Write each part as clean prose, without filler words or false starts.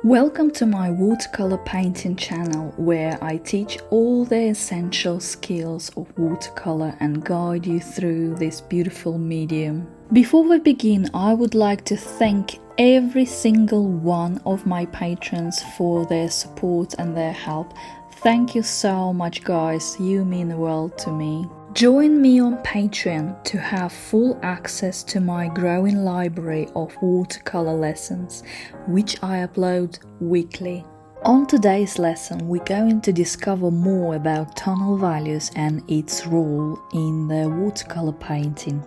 Welcome to my watercolor painting channel, where I teach all the essential skills of watercolor and guide you through this beautiful medium. Before we begin, I would like to thank every single one of my patrons for their support and their help. Thank you so much, guys, you mean the world to me. Join me on Patreon to have full access to my growing library of watercolor lessons, which I upload weekly. On today's lesson, we're going to discover more about tonal values and its role in the watercolor painting.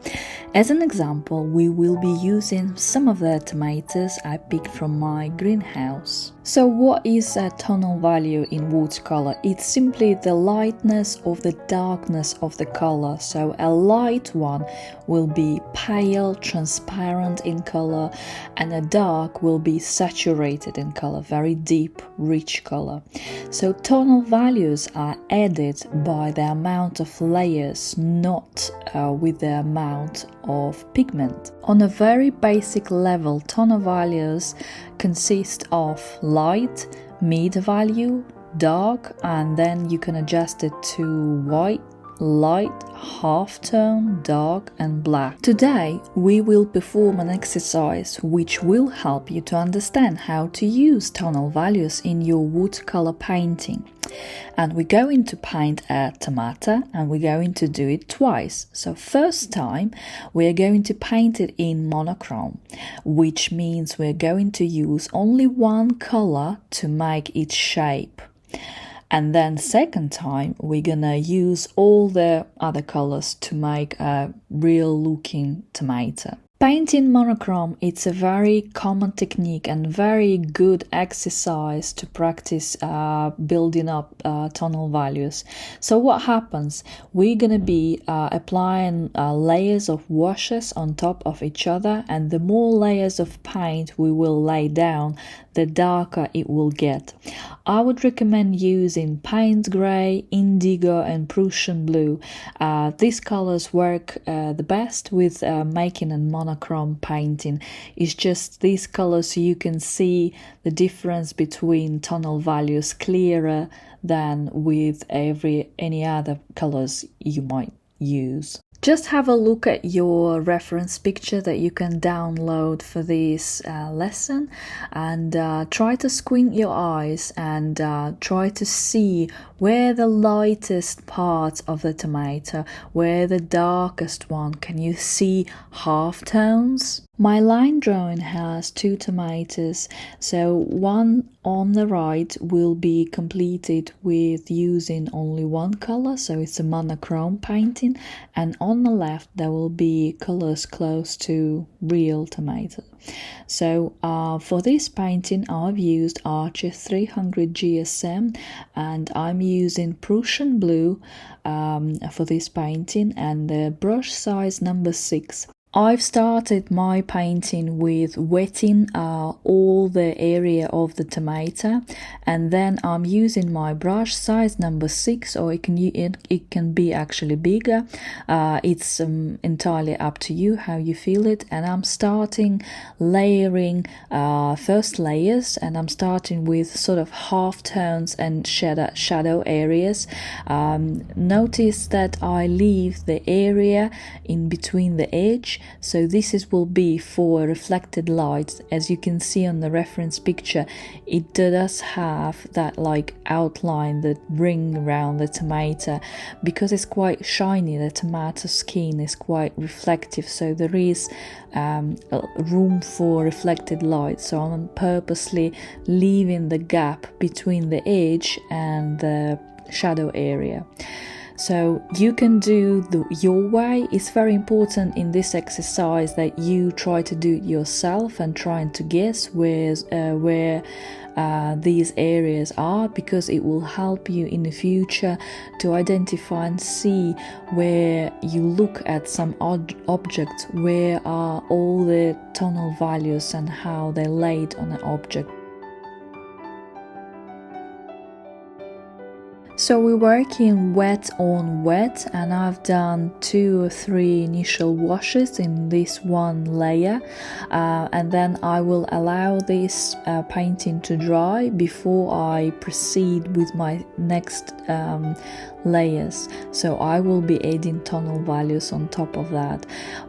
As an example, we will be using some of the tomatoes I picked from my greenhouse. So what is a tonal value in watercolor? It's simply the lightness of the darkness of the color. So a light one will be pale, transparent in color, and a dark will be saturated in color, very deep, rich color. So tonal values are added by the amount of layers, not with the amount of pigment. On a very basic level, tonal values consist of light, mid value, dark, and then you can adjust it to white, light, halftone, dark, and black. Today we will perform an exercise which will help you to understand how to use tonal values in your watercolor painting. And we're going to paint a tomato, and we're going to do it twice. So first time we're going to paint it in monochrome, which means we're going to use only one color to make its shape. And then second time we're gonna use all the other colors to make a real looking tomato. Painting monochrome, it's a very common technique and very good exercise to practice building up tonal values. So what happens? We're gonna be applying layers of washes on top of each other, and the more layers of paint we will lay down, the darker it will get. I would recommend using Payne's grey, indigo, and Prussian blue. These colors work the best with making a monochrome painting. It's just these colors, you can see the difference between tonal values clearer than with any other colors you might use. Just have a look at your reference picture that you can download for this lesson, and try to squint your eyes and try to see where the lightest part of the tomato, where the darkest one. Can you see half tones? My line drawing has two tomatoes, so one on the right will be completed with using only one color, so it's a monochrome painting, and on the left there will be colors close to real tomato. So for this painting I've used Archer 300 GSM, and I'm using Prussian blue for this painting, and the brush size number 6. I've started my painting with wetting all the area of the tomato, and then I'm using my brush size number 6, or it can be actually bigger. It's entirely up to you how you feel it. And I'm starting layering first layers, and I'm starting with sort of half tones and shadow areas. Notice that I leave the area in between the edge. So this will be for reflected light. As you can see on the reference picture, it does have that like outline, that ring around the tomato, because it's quite shiny. The tomato skin is quite reflective, so there is room for reflected light. So I'm purposely leaving the gap between the edge and the shadow area. So you can do your way. It's very important in this exercise that you try to do it yourself and trying to guess where these areas are, because it will help you in the future to identify and see where you look at some objects, where are all the tonal values and how they're laid on an object. So we're working wet on wet, and I've done 2 or 3 initial washes in this one layer, and then I will allow this painting to dry before I proceed with my next layers. So I will be adding tonal values on top of that,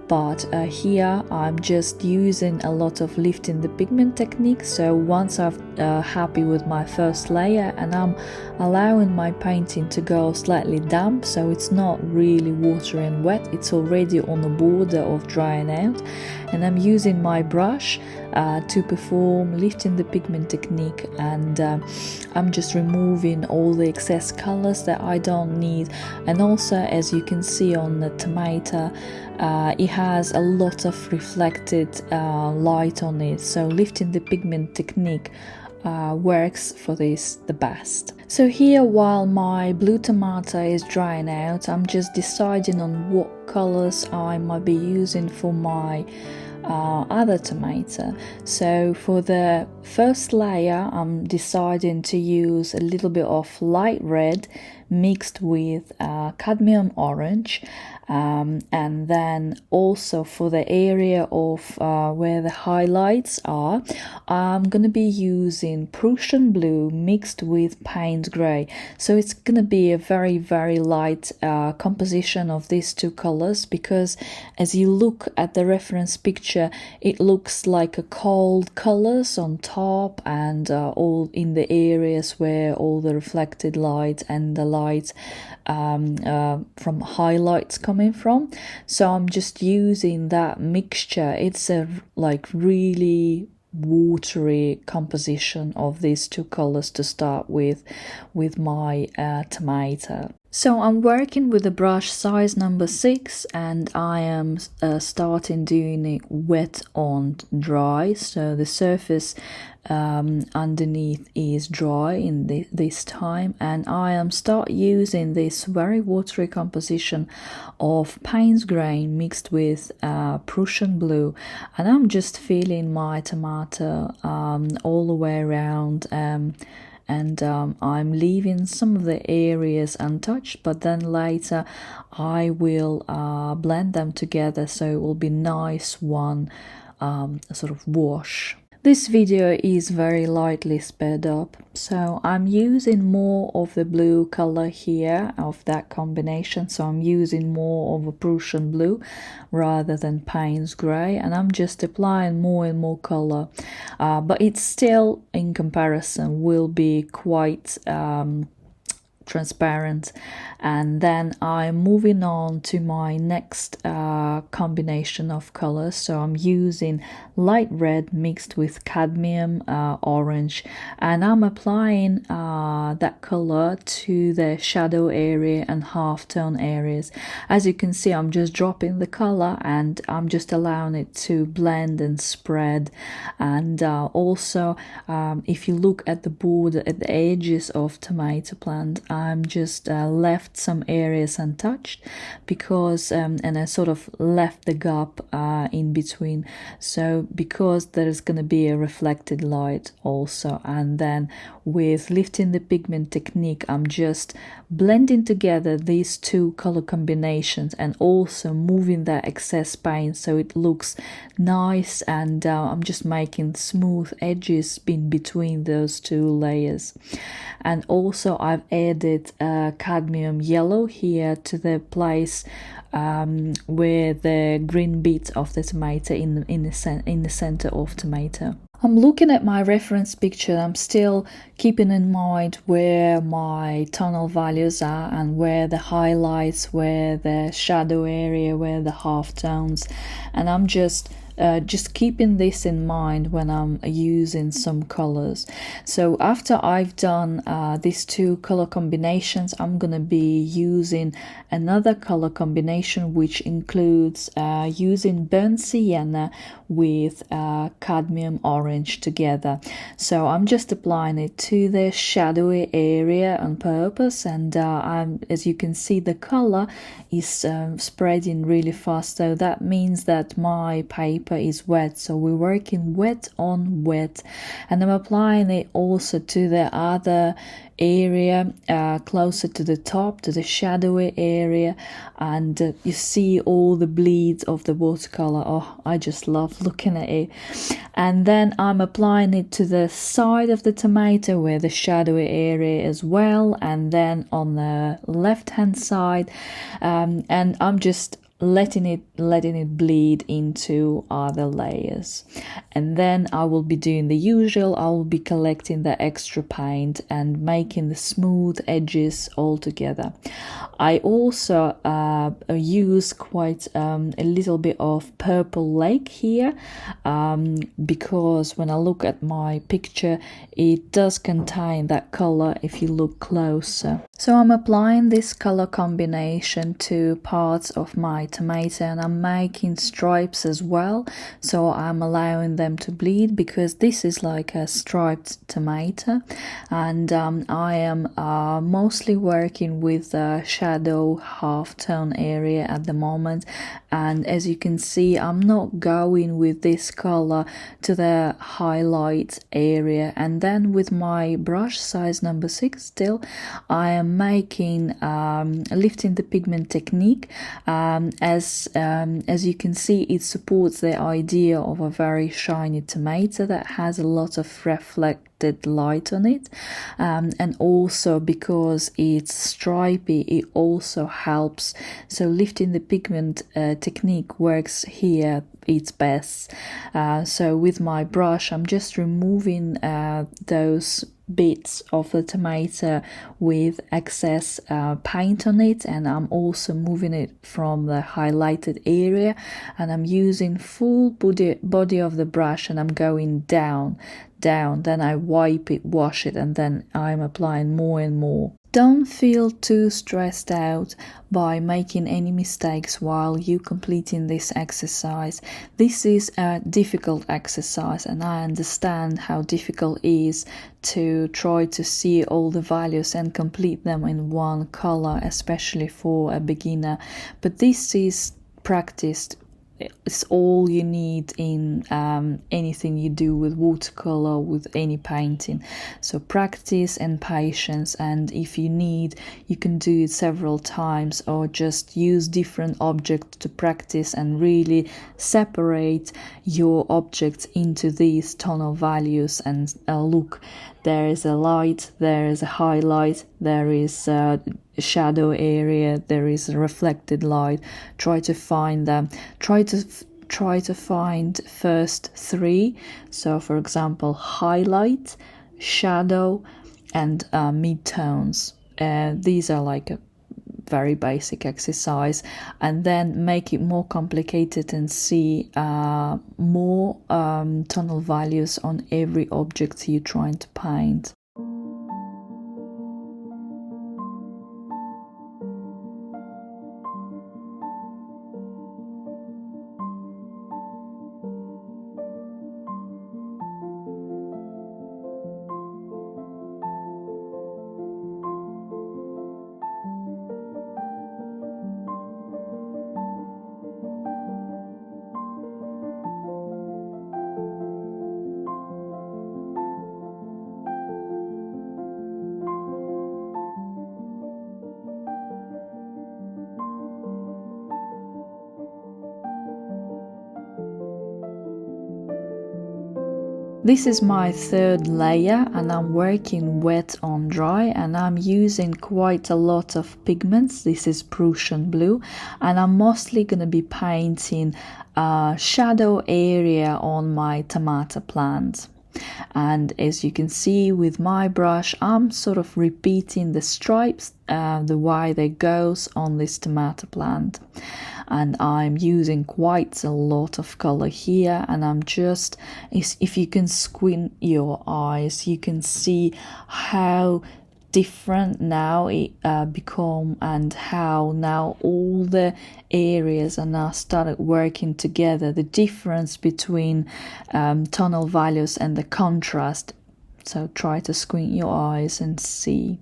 but here I'm just using a lot of lifting the pigment technique. So once I'm happy with my first layer, and I'm allowing my painting to go slightly damp, so it's not really watery and wet, it's already on the border of drying out, and I'm using my brush to perform lifting the pigment technique, and I'm just removing all the excess colors that I don't need. And also, as you can see on the tomato, it has a lot of reflected light on it, so lifting the pigment technique works for this the best. So here, while my blue tomato is drying out, I'm just deciding on what colors I might be using for my other tomato. So for the first layer, I'm deciding to use a little bit of light red mixed with cadmium orange, and then also for the area of where the highlights are, I'm gonna be using Prussian blue mixed with Payne's grey. So it's gonna be a very, very light composition of these two colors, because as you look at the reference picture, it looks like a cold colors on top, and all in the areas where all the reflected light and the light from highlights coming from. So I'm just using that mixture. It's a like really watery composition of these two colors to start with my tomato. So I'm working with the brush size number 6, and I am starting doing it wet on dry, so the surface underneath is dry in this time, and I am start using this very watery composition of Payne's grain mixed with Prussian blue, and I'm just filling my tomato all the way around, and I'm leaving some of the areas untouched, but then later I will blend them together, so it will be nice one sort of wash. This video is very lightly sped up, so I'm using more of the blue color here of that combination, so I'm using more of a Prussian blue rather than Payne's grey, and I'm just applying more and more color, but it's still, in comparison, will be quite transparent. And then I'm moving on to my next combination of colors. So I'm using light red mixed with cadmium orange, and I'm applying that color to the shadow area and halftone areas. As you can see, I'm just dropping the color and I'm just allowing it to blend and spread. And also if you look at the border at the edges of tomato plant, I'm just left some areas untouched, because and I sort of left the gap in between, so because there is going to be a reflected light also. And then with lifting the pigment technique, I'm just blending together these two color combinations and also moving that excess paint so it looks nice, and I'm just making smooth edges in between those two layers. And also I've added cadmium yellow here to the place where the green bit of the tomato in the center of tomato. I'm looking at my reference picture. I'm still keeping in mind where my tonal values are and where the highlights, where the shadow area, where the halftones, and I'm just keeping this in mind when I'm using some colors. So after I've done these two color combinations, I'm gonna be using another color combination, which includes using burnt sienna with cadmium orange together. So I'm just applying it to the shadowy area on purpose, and as you can see, the color is spreading really fast, so that means that my paper paper is wet, so we're working wet on wet, and I'm applying it also to the other area closer to the top, to the shadowy area, and you see all the bleeds of the watercolor. Oh, I just love looking at it. And then I'm applying it to the side of the tomato where the shadowy area as well, and then on the left hand side, and I'm just letting it bleed into other layers. And then I will be doing the usual. I will be collecting the extra paint and making the smooth edges all together. I also use quite a little bit of purple lake here, because when I look at my picture, it does contain that color if you look closer. So I'm applying this color combination to parts of my tomato, and I'm making stripes as well, so I'm allowing them to bleed because this is like a striped tomato. And I am mostly working with the shadow half-tone area at the moment, and as you can see, I'm not going with this color to the highlight area. And then with my brush size number 6 still, I am making lifting the pigment technique. As you can see, it supports the idea of a very shiny tomato that has a lot of reflected light on it, and also because it's stripy, it also helps. So lifting the pigment technique works here its best. So with my brush, I'm just removing those bits of the tomato with excess paint on it, and I'm also moving it from the highlighted area, and I'm using full body of the brush, and I'm going down, then I wipe it, wash it, and then I'm applying more and more. Don't feel too stressed out by making any mistakes while you completing this exercise. This is a difficult exercise, and I understand how difficult it is to try to see all the values and complete them in one color, especially for a beginner. But this is practiced. It's all you need in anything you do with watercolor, with any painting. So practice and patience, and if you need, you can do it several times, or just use different objects to practice and really separate your objects into these tonal values. And look, there is a light, there is a highlight, there is a shadow area, there is a reflected light. Try to find them. Try to find first 3. So for example, highlight, shadow, and mid-tones. These are like a very basic exercise, and then make it more complicated and see more tonal values on every object you're trying to paint. This is my 3rd layer, and I'm working wet on dry, and I'm using quite a lot of pigments. This is Prussian blue, and I'm mostly going to be painting shadow area on my tomato plant. And as you can see with my brush, I'm sort of repeating the stripes the way they goes on this tomato plant. And I'm using quite a lot of color here, and I'm just, if you can squint your eyes, you can see how different now it become, and how now all the areas are now started working together, the difference between tonal values and the contrast. So try to squint your eyes and see.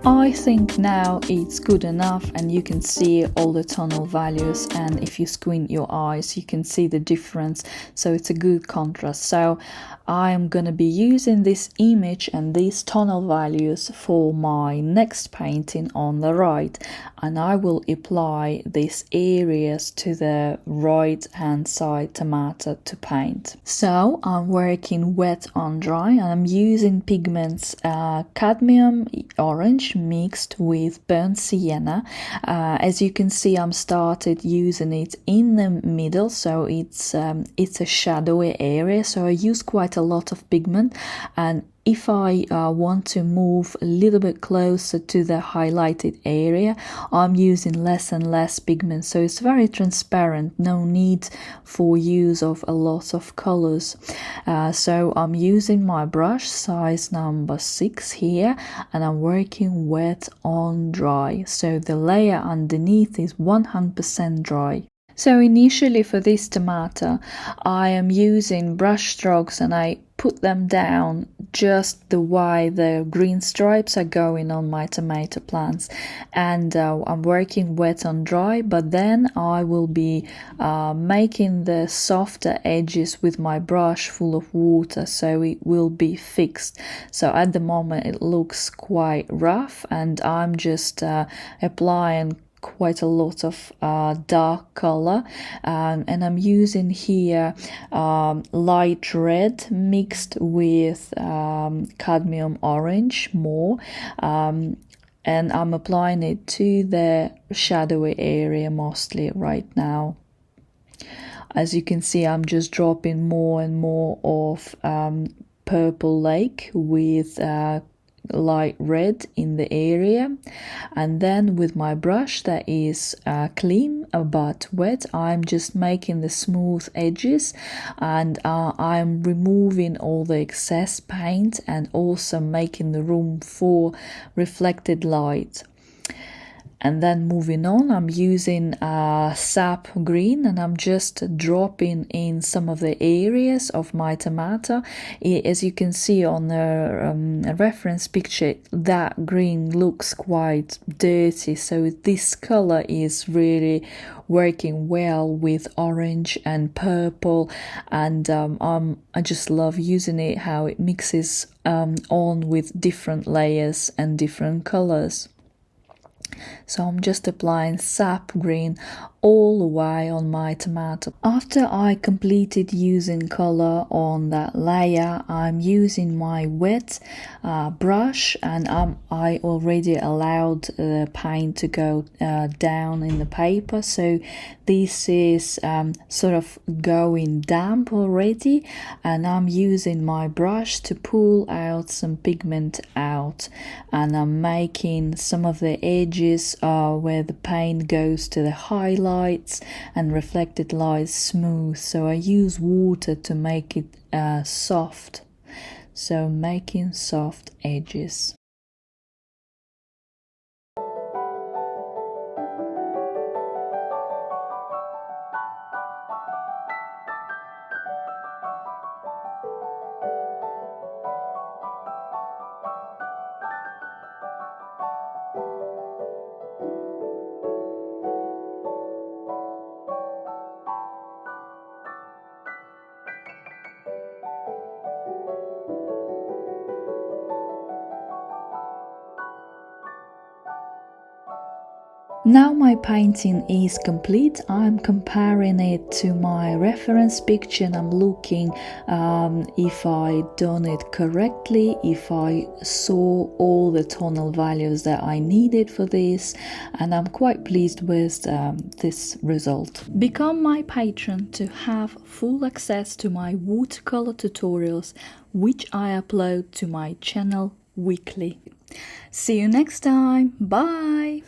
I think now it's good enough, and you can see all the tonal values, and if you squint your eyes you can see the difference, so it's a good contrast. So I'm gonna be using this image and these tonal values for my next painting on the right, and I will apply these areas to the right hand side tomato to paint. So I'm working wet on dry, and I'm using pigments cadmium orange mixed with burnt sienna. As you can see, I'm started using it in the middle, so it's a shadowy area, so I use quite a lot of pigment, and if I want to move a little bit closer to the highlighted area, I'm using less and less pigment, so it's very transparent, no need for use of a lot of colors. So I'm using my brush size number 6 here, and I'm working wet on dry, so the layer underneath is 100% dry. So initially for this tomato, I am using brush strokes, and I put them down just the way the green stripes are going on my tomato plants, and I'm working wet on dry, but then I will be making the softer edges with my brush full of water, so it will be fixed. So at the moment it looks quite rough, and I'm just applying quite a lot of dark color, and I'm using here light red mixed with cadmium orange more, and I'm applying it to the shadowy area mostly right now. As you can see, I'm just dropping more and more of purple lake with light red in the area, and then with my brush that is clean but wet, I'm just making the smooth edges, and I'm removing all the excess paint and also making the room for reflected light. And then moving on, I'm using sap green, and I'm just dropping in some of the areas of my tomato. As you can see on the reference picture, that green looks quite dirty, so this color is really working well with orange and purple, and I just love using it, how it mixes on with different layers and different colors. So I'm just applying sap green all the way on my tomato. After I completed using color on that layer, I'm using my wet brush, and I already allowed the paint to go down in the paper, so this is sort of going damp already, and I'm using my brush to pull out some pigment out, and I'm making some of the edges where the paint goes to the highlights and reflected lights smooth, so I use water to make it soft, so making soft edges. Now my painting is complete. I'm comparing it to my reference picture, and I'm looking if I done it correctly, if I saw all the tonal values that I needed for this, and I'm quite pleased with this result. Become my patron to have full access to my watercolor tutorials, which I upload to my channel weekly. See you next time. Bye!